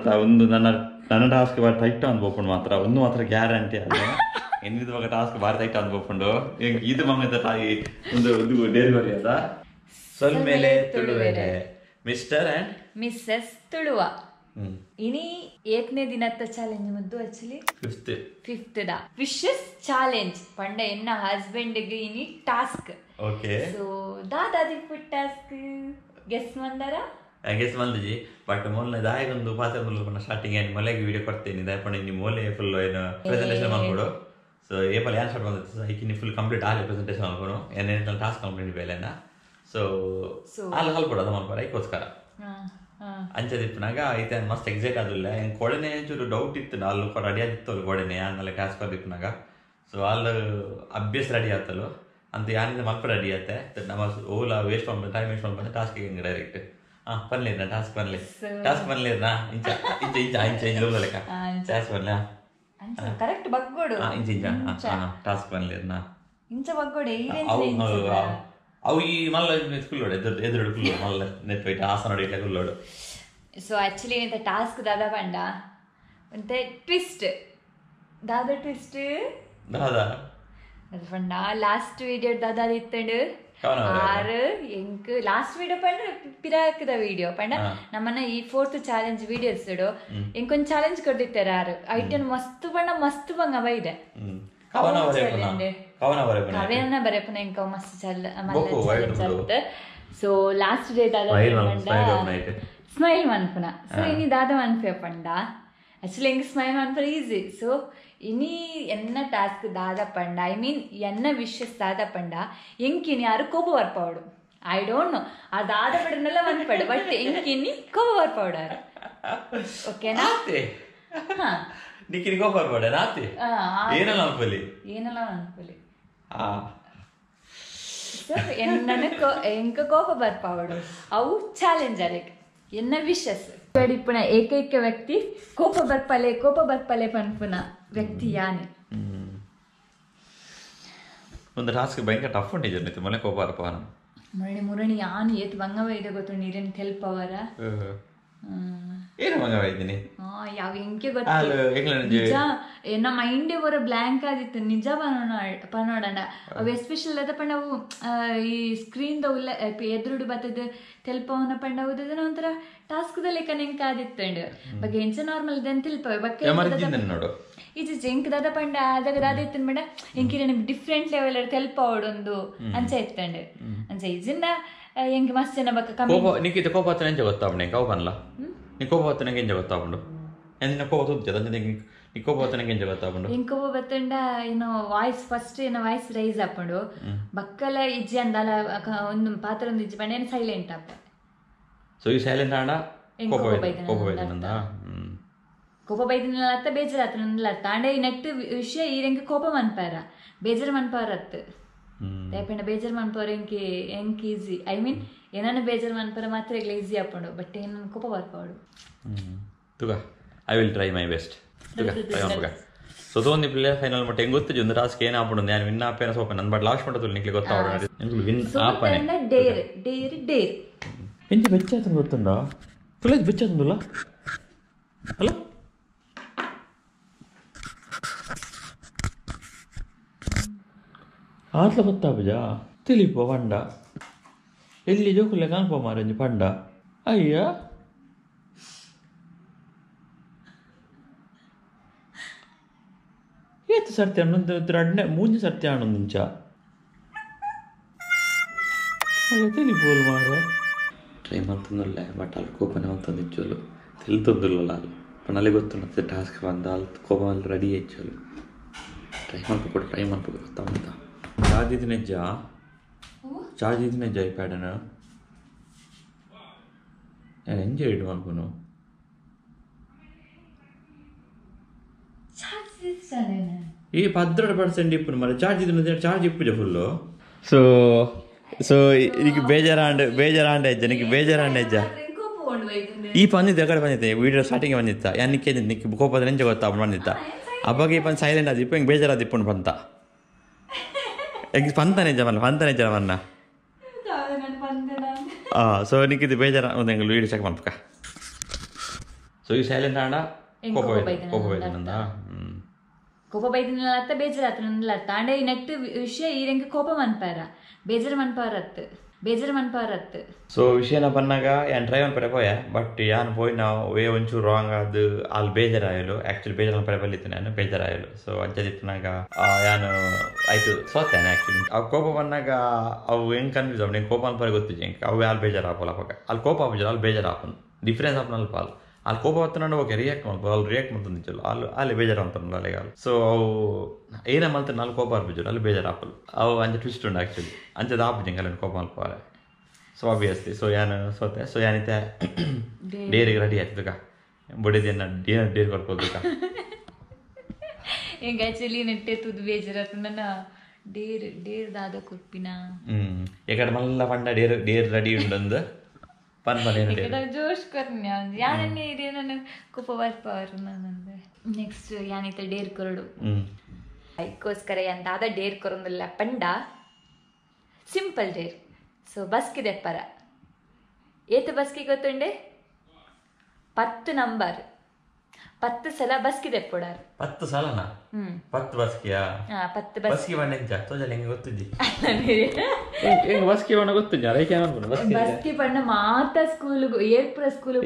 ಗೊತ್ತಾ ಒಂದು ನನ್ನ ಟಾಸ್ಕ್ ಬಾರಿ ಟೈಟ್ ಅನ್ಬೋಕೊಂಡು ಮಾತ್ರ ಒಂದು ಮಾತ್ರ ಗ್ಯಾರಂಟಿ ಅಲ್ಲ ಎನ್ನಿದ ಬಗ್ಗೆ ಟಾಸ್ಕ್ ಬಾರಿ ಟೈಟ್ ಅನ್ಬೋಕೊಂಡು ಇದು ಮಂಗದ ತಾಯಿ ಒಂದು ಡೆಲಿವರಿ ಅದ ಸೊಲ್ಮೇಲೆ ತುಳುವೆರೆ ಮಿಸ್ಟರ್ ಅಂಡ್ ಮಿಸ್ಸಸ್ ತುಳುವ ಇನಿ 8ನೇ ದಿನದ ಚಾಲೆಂಜ್ ಮುದ್ದು actually 5th the wishes challenge ಪಂಡ ಎನ್ನ ಹಸ್ಬೆಂಡ್ ಗೆ ಇನಿ ಟಾಸ್ಕ್ ಓಕೆ ಸೊ ದಾದಾದಿ ಫುಡ್ ಟಾಸ್ಕ್ ಗೆಸ್ ಮಂದರ ಗೆಸ್ ಮಂದಜಿ ಬಟ್ ಮೊನ್ನೆ ದಾಯಗೊಂದು ಪಾತ್ರ ಮುಲ್ಪನ ಸ್ಟಾರ್ಟಿಂಗ್ ಏನು ಮೊಲೆಗೆ ವಿಡಿಯೋ ಕೊಡ್ತೇನೆ ದಯಪಣ್ಣ ನಿಮ್ಮ ಮೊಲೆ ಫುಲ್ ಏನು ಪ್ರೆಸೆಂಟೇಷನ್ ಮಾಡ್ಕೊಡು ಸೊ ಏಪಲ್ ಏನು ಸ್ಟಾರ್ಟ್ ಬಂದಿತ್ತು ಐಕಿನಿ ಫುಲ್ ಕಂಪ್ಲೀಟ್ ಆಗಲಿ ಪ್ರೆಸೆಂಟೇಷನ್ ಮಾಡ್ಕೊಡು ಏನೇನು ಟಾಸ್ಕ್ ಕಂಪ್ಲೀಟ್ ಬೇಲೆನ ಸೊ ಅಲ್ಲಿ ಹೊಲ್ಕೊಡು ಅದು ಮಾಡ್ಕೊಡ ಅದಕ್ಕೋಸ್ಕರ ಅಂಚದಿಪ್ಪನಾಗ ಐತೆ ಮಸ್ತ್ ಎಕ್ಸೈಟ್ ಆದಿಲ್ಲ ಹೆಂಗೆ ಕೊಡನೆ ಚೂರು ಡೌಟ್ ಇತ್ತು ಅಲ್ಲಿ ರೆಡಿ ಆಗಿತ್ತು ಅಲ್ಲಿ ಕೊಡನೆ ಆಮೇಲೆ ಟಾಸ್ಕ್ ಬರ್ದಿಪ್ಪನಾಗ ಸೊ ಅಲ್ಲಿ ಅಭ್ಯಾಸ ರೆಡಿ ಆತಲು ಅಂತ ಯಾನಿಂದ ಮಕ್ಕಳು ರೆಡಿ ಆಯ್ತೆ ನಮ್ಮ ಓಲಾ ವೇಸ್ಟ್ ಮಾಡ್ಬೋದು ಟೈಮ್ ವೇಸ್ಟ್ ಮಾಡ್ಬೋದು ಟಾಸ್ಕಿಗೆ ಹೆಂಗೆ ಡೈರೆಕ್ಟ್ ಪನ್ಲೇರ್ನಾ ಟಾಸ್ಕ್ ಪನ್ಲೇರ್ನಾ ಇಂಚ ಇಂಚ ಇಂಚ ಇಂಚ ಇಂಚ ಲೆಕ್ಕ ಟಾಸ್ಕ್ ಪನ್ಲೆ ಕರೆಕ್ಟ್ ಬಗ್ಗೋಡು ಇಂಚ ಇಂಚ ಟಾಸ್ಕ್ ಪನ್ಲೇರ್ನಾ ಇಂಚ ಬಗ್ಗೋಡೆ ಅವು ಈ ಮಲ್ಲ ಕುಲ್ಲೋಡು ಎದುರು ಕುಲ್ಲೋಡು ಮಲ್ಲ ನೆತ್ಪೈಟ್ ಆಸನ ನೋಡಿ ಇಟ್ಲ ಕುಲ್ಲೋಡು ಸೊ ಆಕ್ಚುಲಿ ಎಂತ ಟಾಸ್ಕ್ ದಾದಾ ಪಂಡ ಮತ್ತೆ ಟ್ವಿಸ್ಟ್ ದಾದಾ ಟ್ವಿಸ್ಟ್ ದಾದಾ ಅದು ಪಂಡ ಲಾಸ್ಟ್ ವಿಡಿಯೋ ದಾದಾ ಇತ್ತಂಡು ಆರು ಎಂಕ್ ಲಾಸ್ಟ್ ವಿಡಿಯೋ ಪಂಡ ಪಿರಾಕದ ವಿಡಿಯೋ ಪಂಡ ನಮ್ಮನ್ನ ಈ 4th ಚಾಲೆಂಜ್ ವಿಡಿಯೋಸ್ ಇಡು ಎಂಕೊಂದು ಚಾಲೆಂಜ್ ಕೊಡ್ದಿತ್ತಾರೆ ಆರು ಐಟನ್ ಮಸ್ತ್ ಪಂಡ ಮಸ್ತ್ ಬಂಗ ಬೈದೆ ಕವೆನ ಬರೆಪನ ಎಂಕ ಮಸ್ತ್ ಚಾಲೆಂಜ್ ಸೊ ಲಾಸ್ಟ್ ಡೇ ದಾದಾ ಸ್ಮೈಲ್ ಮನ್ಪುನ ಸೊ ಇನಿ ದಾದಾ ಮನ್ಪೆ ಪಂಡ ಆಕ್ಚುಲಿ ಎಂಗ್ ಸ್ಮೈಲ್ ಮನ್ಪುನ ಈಸಿ ಸೊ ಇನಿ ಎನ್ನ ಟಾಸ್ಕ್ ದಾದ ಪಂಡ ಐ ಮೀನ್ ಎನ್ನ ವಿಶಸ್ ದಾದ ಪಂಡ ಎಂಕಿನಿ ಯಾರು ಕೋಪ ಬರ್ಪವಡು ಐ ಡೋಂಟ್ ನೋ ಆ ದಾದ ಪಡನೆಲ್ಲ ಮನ್ಪಡು ಬಟ್ ಎಂಕಿನಿ ಕೋಪ ಬರ್ಪವಡಾರು ಓಕೆನಾ ಹಾ ನಿಕ್ಕಿನಿ ಕೋಪ ಬರ್ಪವಡ ನಾತಿ ಏನಲ್ಲ ಅನ್ಪಲಿ ಸೊ ಎಂಕ ಕೋಪ ಬರ್ಪವಡು ಅವು ಚಾಲೆಂಜ್ ಅದಕ್ಕೆ ಎನ್ನ ವಿಶಸ್ ಇಪ್ಪುನ ಏಕೈಕ ವ್ಯಕ್ತಿ ಕೋಪ ಬರ್ಪಲೆ ಪನ್ಪುನ ವ್ಯಕ್ತಿ ಯಾನೆ ಒಂದು ಟಾಸ್ಕ್ ಭಯಂಕರ ಟಫ್ ಉಂಟು ಮೊನ್ನೆ ಕೋಪ ಬರ್ಪವನ ಮುರಣಿ ಯಾನು ಏತ್ ಬಂಗವ ಇದೆ ಗೊತ್ತು ನೀರೇನು ಹೆಲ್ಪ್ ಅವರ ಏನು ಮಂಗವ ಇದ್ದೀನಿ ಯಾವ ಎಂಕೆ ಗೊತ್ತ ನಮ್ಮ ಮೈಂಡೇ ಬರೋ ಬ್ಲ್ಯಾಂಕ್ ಆಗಿತ್ತು ನಿಜ ಪನೋಡಂಡ ಅವು ಎಸ್ಪೆಷಲ್ ಅದ ಪಂಡ ಅವು ಈ ಸ್ಕ್ರೀನ್ ಉಲ್ಲ ಎದುರುಡು ಬತ್ತದ ತೆಲ್ಪವನ ಪಂಡ ಹೌದನ ಒಂಥರ ಟಾಸ್ಕ್ ಲೆಕ್ಕ ನೆಂಕ ಆದಿತ್ತಂಡು ಬಗ್ಗೆ ಎಂಚ ನಾರ್ಮಲ್ ಇದೆ ಅಂತ ತಿಳ್ಪವೆ ಬಗ್ಗೆ ಈಚೆ ಎಂಕ್ ದಾದ ಪಂಡ ಅದಾಗ ದಾದ ಇತ್ತನ್ ಬೇಡ ಎಂಕಿ ಡಿಫ್ರೆಂಟ್ ಲೆವೆಲ್ ತೆಲ್ಪವಡೊಂದು ಅಂಚ ಇತ್ತಂಡು ಅಂಚ ಈಜಿಂದ ಎಂಗೆ ಮಸ್ತ್ ಜನ ಬಕ್ಕ ನಿಕ್ಕಿತ ಕೋಪ ಹತ್ರ ಎಂಚ ಗೊತ್ತಾವಣೆ ಕೌಪನ್ಲ ನೀ ಕೋಪ ಹತ್ರ ನಂಗೆ ಎಂಚ ಗೊತ್ತಾವಣು ಎಂದಿನ ಕೋಪ ತುಜ್ಜದ ನೀ ಕೋಪ ಹತ್ರ ನಂಗೆ ಎಂಚ ಗೊತ್ತಾವಣು ಎಂಗೆ ಕೋಪ ಬತ್ತಂಡ ಏನೋ ವಾಯ್ಸ್ ಫಸ್ಟ್ ಏನೋ ವಾಯ್ಸ್ ರೈಸ್ ಆಪಂಡು ಬಕ್ಕಲ ಇಜ್ಜಿ ಅಂದಲ ಒಂದು ಪಾತ್ರ ಒಂದು ಇಜ್ಜಿ ಪಂಡ ಏನು ಸೈಲೆಂಟ್ ಆಪ ಸೊ ಈ ಸೈಲೆಂಟ್ ಆಂಡ ಕೋಪ ಬೈದನಂದ ಕೋಪ ಬೈದಿನ ಅತ್ತ ಬೇಜಾರ ಅತ್ತ ಅಂಡೆ ಈ ನೆಟ್ ವಿಷಯ ಈ ರೆಂಗೆ ಕೋಪ ಮನ್ಪಾರ ಬೇಜಾರು ಮನ್ಪಾರತ್ ದಯಪಂಡ ಬೇಜಾರು ಮನ್ಪವ್ರ ಎಂಕ್ ಈಸಿ ಐ ಮೀನ್ ಏನಾನ ಬೇಜಾರು ಮನ್ಪರ ಮಾತ್ರ ಈಗ ಈಸಿ ಆಪಂಡು ಬಟ್ ಏನು ಕೋಪ ಬರ್ಪವಡು ತುಗ I will try my best ತುಗ ಟ್ರೈ ಮಾಡ್ಬೇಕ ಸೊ ತೋಂದಿ ಪ್ಲೇಯರ್ ಫೈನಲ್ ಮಟ್ಟ ಹೆಂಗ್ ಗೊತ್ತಿದ್ದು ಒಂದು ಟಾಸ್ಕ್ ಏನು ಆಪಂಡು ನಾನು ವಿನ್ ಆಪೇನ ಸೋಪ ನನ್ನ ಬಟ್ ಲಾಸ್ಟ್ ಮಟ್ಟ ನಿಕ್ಲಿ ಗೊತ್ತಾವಡು ನಿಮ್ಗೆ ವಿನ್ ಆಪನೆ ಡೇರ್ ಎಂಚ ಬೆಚ್ಚಾತ ಗೊತ್ತುಂಡ ತುಳೇಜ್ ಬೆಚ್ಚಾತಂದುಲ್ಲ ಅಲ್ಲ ಆತ್ಲ ಗೊತ್ತಾಪಜ ತಿಳಿಪ ಪಂಡ ಎಲ್ಲಿ ಜೋಕುಲೆ ಕಾಣ್ಪ ಮಾರಂಜಿ ಪಂಡ ಅಯ್ಯ ಏತು ಸರ್ತಿ ಅನ್ನೊಂದು ಮೂಂಜಿ ಸರ್ತಿ ಆಣೊಂದಿಂಚ ಅಯ್ಯ ತಿಳಿಪೋಲು ಮಾರ ಟ್ರೈ ಮಾಡ್ತಂದಲ್ಲ ಬಟ್ ಅಲ್ಲಿ ಕೋಪನೆ ಮಾಡ್ತಂದು ಇಚ್ಚೋಲು ತಿಳಿತಂದಿಲ್ಲ ಅಲ್ಲಿ ಪಣ್ಣಲ್ಲಿ ಗೊತ್ತುಂಡ ಟಾಸ್ಕ್ ಬಂದ ಅಲ್ಲಿ ಕೋಪ ಅಲ್ಲಿ ರೆಡಿ ಹೆಚ್ಚೋಲು ಟ್ರೈ ಮಾಡ್ಬೇಕು ಗೊತ್ತಾವಂತ ಚಾರ್ಜ್ ಇದ್ನೆಜ್ಜ ಐಪ್ಯಾಡನ ನಾನು ಎಂಜಾಯ್ ಇಡು ಅನ್ಕೊನು ಈ 10% ಇಪ್ಪು ಮರ ಚಾರ್ಜ್ ಇದ್ ಚಾರ್ಜ್ ಇಪ್ಪುಜ ಫುಲ್ಲು ಸೊ ಈಗ ಬೇಜಾರಾಂಡ ಇಜ್ಜ ನಿಕ್ಕೆ ಬೇಜಾರಾಂಡ ಇಜ್ಜ ಈ ಬಂದಿದ್ದೆ ಕಡೆ ಬಂದಿತ್ತೆ ವಿಡಿಯೋ ಸ್ಟಾರ್ಟಿಂಗ್ ಬಂದಿತ್ತ ಯಾನಿಕ್ಕೆ ನಿಕ್ಕೆ ಕೋಪದ ನೆಂಜ ಗೊತ್ತಾ ಬಂದಿತ್ತ ಅವಾಗ ಈ ಬಂದು ಸೈಲೆಂಟ್ ಆದಿಪ್ಪ ಹಿಂಗೆ ಬೇಜಾರಾದ ಇಪ್ಪು ಬಂತ ಪಂತನೆ ಜಮನ್ನ ಸೊ ನಿಕ್ಕಿದ್ದು ಬೇಜಾರ ಒಂದು ಹೆಂಗೆ ವೀಡಿಯೋ ಚೆಕ್ ಮಾಡ್ಬೇಕ ಸೊ ಈ ಸೈಲೆಂಟ್ ಆಂಡ ಕೋಪ ಬೈದಿನಂದ ಕೋಪ ಬೈದಿನ ಅತ್ತ ಬೇಜಾರ ಅತ್ತ ಅಂಡೆ ಈ ನೆಕ್ಸ್ಟ್ ವಿಷಯ ಈ ರೆಂಕ ಕೋಪ ಮನ್ಪಾರ ಬೇಜಾರು ಮನ್ಪಾರತ್ತು ಸೊ ವಿಷಯನ ಬಂದಾಗ ಏನು ಡ್ರೈವ್ ಅನ್ಪರೆ ಪೋಯ ಬಟ್ ಯಾನು ಪೋಯ್ ನಾವು ವೇ ಒಂಚೂರು ರಾಂಗ್ ಅದು ಅಲ್ಲಿ ಬೇಜಾರಾಯಲು ಆ್ಯಕ್ಚುಲಿ ಬೇಜಾರು ಅನ್ಪರೆ ಬಲ್ಲಿತ್ತು ನಾನು ಬೇಜಾರಾಯಲು ಸೊ ಅಜ್ಜದಿತ್ತನಾಗ ಯಾನು ಆಯ್ತು ಸೋತೇನೆ ಆ್ಯಕ್ಚುಲಿ ಅವು ಕೋಪ ಬಂದಾಗ ಅವು ಹೆಂಗೆ ಕನ್ಫ್ಯೂಸ್ ಅವ್ ನಿಂಗೆ ಕೋಪ ಅನ್ಪರೆ ಗೊತ್ತಿದ್ದೆ ಹೆಂಗೆ ಅವು ಅಲ್ಲಿ ಬೇಜಾರು ಹಾಕೋಲ್ಲ ಪಕ್ಕ ಅಲ್ಲಿ ಕೋಪ ಹಾಪಿದ್ರು ಅಲ್ಲಿ ಬೇಜಾರು ಹಾಪನ್ ಡಿಫ್ರೆನ್ಸ್ ಹಾಪನಲ್ಪ ಅಲ್ಲಿ ಕೋಪ ಹೊತ್ತು ಓಕೆ ರಿಯಾಕ್ಟ್ ಮಾಡ್ಬೋದು ಅಲ್ಲಿ ರಿಯಾಕ್ಟ್ ಮಾಡ್ತಾನೆ ನಿಜಲ್ಲ ಅಲ್ಲಿ ಬೇಜಾರು ಅಂತಾನಲ್ಲ ಅಲ್ಲಿಗೆ ಸೊ ಅವು ಏನೇ ಮಾಡ್ತಾನೆ ಅಲ್ಲಿ ಕೋಪ ಹಾಪಿದ್ರು ಅಲ್ಲಿ ಬೇಜಾರು ಹಾಕಲು ಅವು ಅಂಚೆ ಟ್ವಿಸ್ಟ್ ಉಂಡು ಆ್ಯಕ್ಚುಲಿ ಅಂಚದು ಹಾಪಿದ್ದೆ ಅಲ್ಲಿ ಕೋಪ ಅನ್ಪಾರೆ ಸೊ ಆಬ್ವಿಯಸ್ಲಿ ಸೊ ಯಾನು ಸೋತೆ ಸೊ ಯಾನಿತ್ತೆ ಡೇರಿಗೆ ರೆಡಿ ಆಯ್ತದ ಬಡಿದೇನ ಡೇರ್ ಕೊಡ್ಬೋದು ಹೆಂಗೆ ಆ್ಯಕ್ಚುಲಿ ನೆಟ್ಟೆ ತುದು ಬೇಜಾರು ನನ್ನ ಡೇರ್ ದಾದ ಕೊಪ್ಪಿನ ಎಕಡೆ ಮಲ್ಲ ಪಂಡ ಡೇರ್ ರೆಡಿ ಉಂಡೊಂದು ಜೋಶ್ ಕೊರ್ನೆ ಯಾನನ್ನೇ ಇದೆ ನನ್ನ ಕೋಪ ಬರ್ಪವರು ನನ್ನಂದೆ ನೆಕ್ಸ್ಟ್ ಯಾನೈತೆ ಡೇರ್ ಕೊರಡು ಅದಕ್ಕೋಸ್ಕರ ಎಂತಾದ ಡೇರ್ ಕೊರೊಂದಿಲ್ಲ ಪಂಡ ಸಿಂಪಲ್ ಡೇರ್ ಸೊ ಬಸ್ಗೆ ದೆಪ್ಪರ ಏತ ಬಸ್ಗೆ ಗೊತ್ತುಂಡೆ 10 ನಂಬರ್ 10 ಸಲ ಬಸ್ಗೆ ದೆಪ್ಪುಡಾರು 10 ಸಲನಾ 10 ಬಸ್ಕಿಯಾ 10 ಬಸ್ಗೆ ಬಂಡೆಂಚ ತೋಜಲ ಹೆಂಗೆ ಗೊತ್ತಿದ್ದಿ ಹೆಂಗೆ ಬಸ್ಗೆ ಬಂಡ ಗೊತ್ತಿದ್ದ ರೈಕೆ ಅನ್ಕೊಂಡು ಬಸ್ಗೆ ಬಂಡ ಮಾತ ಸ್ಕೂಲ್ ಏರ್ಪುರ ಸ್ಕೂಲ್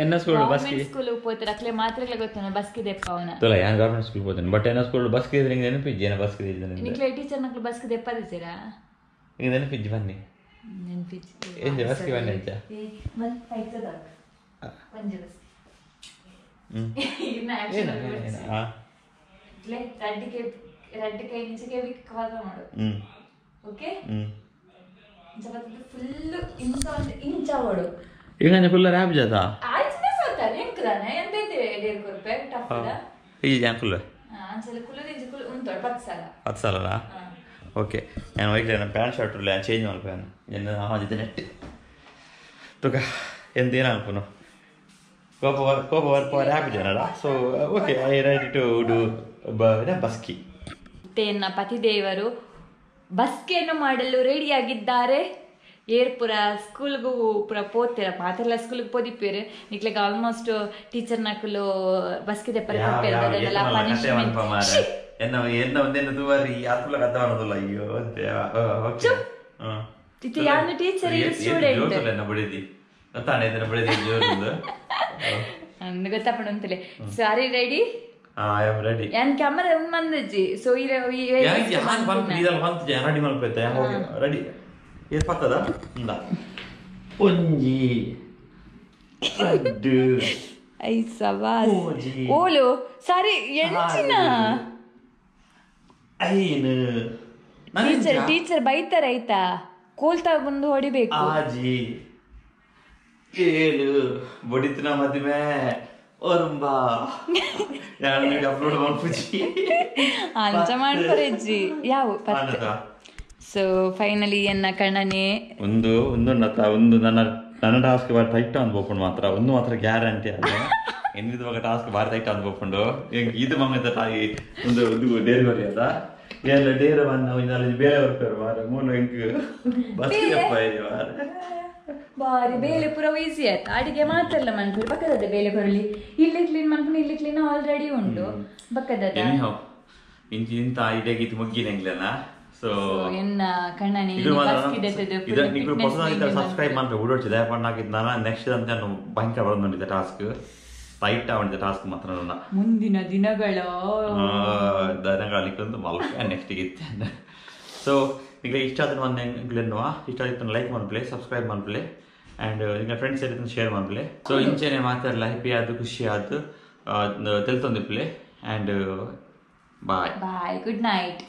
ಎನ್ನ ಸ್ಕೂಲ್ ಬಸ್ಗೆ ಸ್ಕೂಲ್ ಹೋಗ್ತಾರೆ ಅಕ್ಲೆ ಮಾತ್ರ ಗೊತ್ತಾನ ಬಸ್ಗೆ ದೆಪ್ಪ ಅವನ ತೋಲ ಯಾನ್ ಗವರ್ನಮೆಂಟ್ ಸ್ಕೂಲ್ ಹೋಗ್ತಾನೆ ಬಟ್ ಎನ್ನ ಸ್ಕೂಲ್ ಬಸ್ಗೆ ಇದ್ರೆ ಹಿಂಗೆ ನೆನಪಿದ್ದೆ ಏನ ಬಸ್ಗೆ ಇದ್ದಾನೆ ನಿಕ್ಲೆ ಟೀಚರ್ ನಕ್ಲೆ ಬಸ್ಗೆ ದೆಪ್ಪದಿದ್ದೀರಾ ಹಿಂಗೆ ನೆನಪಿದ್ದಿ ಬನ್ನಿ ಏನು ಬಸ್ಗೆ ಬಂಡೆ ಅಂಚ రెడ్ కై నుంచి కవర్ మాడు ఓకే ಫುಲ್ ಇಂಚವಡು ಈಗ ಫುಲ್ ರ್ಯಾಪ್ ಜಾತಾ ಆಯ್ತನೆ ಸೋತಾರೆ ಎಂಕದಾನೆ ಎಂತೈತೆ ಡೇರ್ ಕೊರ್ಪೆ ಟಫ್ಡ ಈ ಜಾನ್ ಫುಲ್ ಅಂಚಲ ಕುಲದಿಂದ ಕುಲ ಉಂಟು 10 ಸಲ ಓಕೆ ನಾನು ಹೋಗಿ ನನ್ನ ಪ್ಯಾಂಟ್ ಶರ್ಟ್ ಇಲ್ಲ ಚೇಂಜ್ ಮಾಡ್ಪೇನು ಏನು ಹಾಜಿದ್ದೆ ನೆಟ್ಟು ತುಕ ಎಂದೇನು ಅನ್ಪನು ಕೋಪ ವರ್ಪ ರ್ಯಾಪ್ ಜನರ so okay I ready to do ಬಸ್ಕಿ ತೇನ್ನ ಪತಿದೇವರು ಬಸ್ಗೆಯನ್ನು ಮಾಡಲು ರೆಡಿಯಾಗಿದ್ದಾರೆ ಏರ್ಪುರ ಸ್ಕೂಲ್ಗೂ ಪುರ ಪೋತೀರ ಮಾತೆಲ್ಲ ಸ್ಕೂಲ್ಗೆ ಪೋದಿಪ್ಪೇರು ನಿಕ್ಲೆಗೆ ಆಲ್ಮೋಸ್ಟ್ ಟೀಚರ್ ನಕಲು ಬಸ್ಗೆ ದೆಪ್ಪರೆ ಕೊಪ್ಪೇರದೆಲ್ಲ ಪನಿಷ್ಮೆಂಟ್ என்ன வந்து என்ன துவாரி அதுக்குள்ள கத்த வரதுல ஐயோ இது யாரு டீச்சர் இது ஸ்டூಡೆಂಟ್ ಜೋತಲ್ಲ என்ன ಬಡಿದಿ ಗೊತ್ತಾನೆ ಇದನ್ನ ಬಡಿದಿ ಜೋರುದು ಅಂದ ಗೊತ್ತಾಪಣ ಅಂತಲೇ ಸಾರಿ ರೆಡಿ ಐ ಆಮ್ ರೆಡಿ ಯಾನ್ ಕ್ಯಾಮೆರಾ ಮಂದಜಿ ಸೊ ಯಾಕೆ ಹಾನ್ ಬಂತು ಇದಲ್ಲ ಬಂತು ಜನ ರೆಡಿ ಮಾಡ್ಬೇಕು ಹೋಗಿ ರೆಡಿ ಇದು ಪಕ್ಕದ ಇಂದ ಒಂಜಿ ಅಡ್ಡು ಐ ಸವಾಸ್ ಓಲು ಸಾರಿ ಎಂಚಿನ ಐನು ಟೀಚರ್ ಬೈತಾರ ಆಯ್ತಾ ಕೋಲ್ತಾ ಬಂದು ಹೊಡಿಬೇಕು ಆಜಿ ಏಳು ಬಡಿತಿನ ಮದುವೆ ಓರುಂಬಾ ನಾನು ಅಪ್ಲೋಡ್ ಮಾಡ್ಬಿಚ್ಚಿ ಅಂಚ ಮಾಡ್ಕೊರೆಜ್ಜಿ ಯಾವ ಸೊ ಫೈನಲಿ ಎನ್ನ ಕಣ್ಣನೆ ಒಂದು ನನ್ನ ಟಾಸ್ಕ್ ಬಾರಿ ಟೈಟ್ ಅನ್ಬೋಕೊಂಡು ಮಾತ್ರ ಗ್ಯಾರಂಟಿ ಅಲ್ಲ ಎನ್ನಿದ ಬಗ್ಗೆ ಟಾಸ್ಕ್ ಬಾರಿ ಟೈಟ್ ಅನ್ಬೋಕೊಂಡು ಇದು ಮಮ್ಮದ ತಾಯಿ ಒಂದು ಡೇರಿ ಬರಿ ಅದ ಎಲ್ಲ ಡೇರ್ ಬಂದು ಬೇರೆ ಬರ್ತಾರೆ ಮಾರ ಮೂಲ ಹೆಂಗೆ ಬಸ್ ಬಾರಿ ಬೇಲೆ ಪುರ ಈಸಿ ಆಯ್ತು ಅಡಿಗೆ ಮಾತ್ರ ಮನ್ಕೊಂಡು ಪಕ್ಕದ ಬೇಲೆ ಬರಲಿ ಇಲ್ಲಿ ಕ್ಲೀನ್ ಮಾಡ್ಕೊಂಡು ಇಲ್ಲಿ ಕ್ಲೀನ್ ಆಲ್ರೆಡಿ ಉಂಟು ಪಕ್ಕದ ಇಂತ ಇಡಗೀತು ಮುಗ್ಗಿನಂಗ್ಲನ ಸೊ ಎನ್ನ ಕಣ್ಣನೆ ಸಬ್ಸ್ಕ್ರೈಬ್ ಮಾಡ್ಬೇಕು ಉಡೋಚಿದೆ ಪಣ್ಣಾಕಿದ್ದು ನಾನು ನೆಕ್ಸ್ಟ್ ಅಂತ ನಾನು ಭಯಂಕರ ಬಂದಿದ್ದೆ ಟಾಸ್ಕ್ ಟೈಟ್ ಆಗಿದೆ ಟಾಸ್ಕ್ ಮಾತ್ರ ನನ್ನ ಮುಂದಿನ ದಿನಗಳಿಗೊಂದು ಮಲ್ಕ ನೆಕ್ಸ್ಟಿಗೆ ಇತ್ತೆ ಸೊ ಈಗ ಇಷ್ಟ ಆದ್ರೆ ಒಂದು ಎಂಗ್ಲೆನ್ನುವ ಇಷ್ಟ ಆಯ್ತು ಲೈಕ್ ಮಾಡ್ಬಿಲೆ ಸಬ್ಸ್ಕ್ರೈಬ್ ಮಾಡ್ಬಿಲೆ ಆ್ಯಂಡ್ ಈಗ ಫ್ರೆಂಡ್ಸ್ ಸೇರಿ ಶೇರ್ ಮಾಡ್ಬಿಲೆ ಸೊ ಇಂಚೆನೆ ಮಾತಾಡಲ್ಲ ಹ್ಯಾಪಿ ಆಯ್ತು ಖುಷಿ ಆಯ್ತು ತಿಳ್ತೊಂದಿಪ್ಲೆ ಆ್ಯಂಡ್ ಬಾಯ್ ಗುಡ್ ನೈಟ್